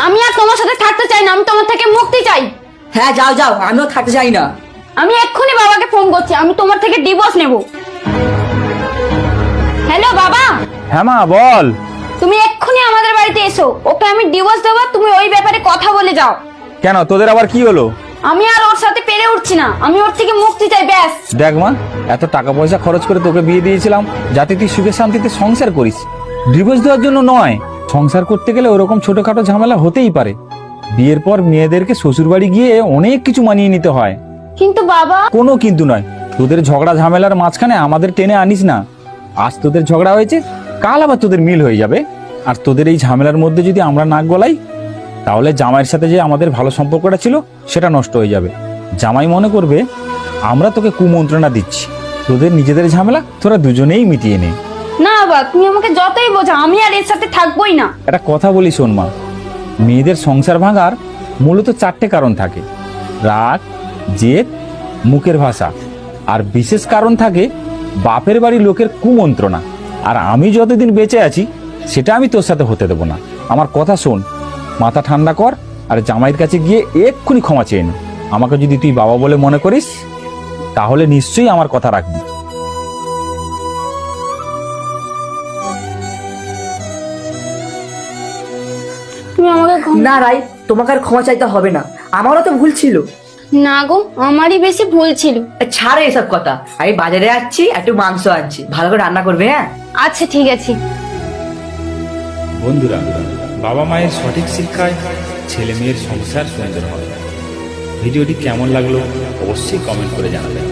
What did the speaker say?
আমি আর তোমার সাথে থাকতে চাই না, আমি তোমার থেকে মুক্তি চাই। হ্যাঁ যাও যাও, আমিও থাকতে চাই না। আমি এক্ষুনি বাবাকে ফোন করছি, আমি তোমার থেকে ডিভোর্স নেব। হ্যালো বাবা। হ্যাঁ মা বল। তুমি এক্ষুনি আমাদের বাড়িতে এসো, ওকে আমি ডিভোর্স দেবো, তুমি ওই ব্যাপারে কথা বলে যাও। কেন, তোদের আবার কি হলো? আমি আর ওর সাথে পেরে উঠছি না, আমি ওর থেকে মুক্তি চাই, ব্যাস। দেখ মা, এত টাকা পয়সা খরচ করে তোকে বিয়ে দিয়েছিলাম যাতে তুই সুখে শান্তিতে সংসার করিস, ডিভোর্স দেওয়ার জন্য নয়। সংসার করতে গেলে ওরকম ছোটখাটো ঝামেলা হতেই পারে। বিয়ের পর মেয়েদেরকে শ্বশুর বাড়ি গিয়ে অনেক কিছু মানিয়ে নিতে হয়। কিন্তু বাবা। কোনো কিন্তু নয়, তোদের ঝগড়া ঝামেলার মাঝখানে আমাদের টেনে আনিস না। আজ তোদের ঝগড়া হয়েছে, কাল আবার তোদের মিল হয়ে যাবে। আর তোদের এই ঝামেলার মধ্যে যদি আমরা নাক গলাই, তাহলে জামাইয়ের সাথে যে আমাদের ভালো সম্পর্কটা ছিল সেটা নষ্ট হয়ে যাবে। জামাই মনে করবে আমরা তোকে কুমন্ত্রণা দিচ্ছি। তোদের নিজেদের ঝামেলা তোরা দুজনেই মিটিয়ে নে। না বাবা, তুমি আমাকে যতই বোঝাও, আমি আর এর সাথে থাকবোই না। একটা কথা বলি শোন মা, মেয়েদের সংসার ভাঙার মূলত 4টে কারণ থাকে: রাগ, জেদ, মুখের ভাষা, আর বিশেষ কারণ থাকে বাপের বাড়ি লোকের কুমন্ত্রণা। আর আমি যতদিন বেঁচে আছি সেটা আমি তোর সাথে হতে দেবো না। আমার কথা শোন, মাথা ঠান্ডা কর, আর জামাইয়ের কাছে গিয়ে এক্ষুনি ক্ষমা চেয়ে নে। আমাকে যদি তুই বাবা বলে মনে করিস তাহলে নিশ্চয়ই আমার কথা রাখবি। তুমি আমাকে না রাই, তোমাকে আর ক্ষমা চাইতে হবে না, আমারও তো ভুল ছিল। না গো, আমারই বেশি ভুল ছিল। ছাড়ে এসব কথা, আমি বাজারে যাচ্ছি, একটু মাংস আনছি, ভালো করে রান্না করবে। হ্যাঁ আচ্ছা ঠিক আছে। বন্ধুরা, বাবা মায়ের সঠিক শিক্ষায় ছেলে মেয়ের সংসার সুন্দর হয়। ভিডিওটি কেমন লাগলো অবশ্যই কমেন্ট করে জানাবেন।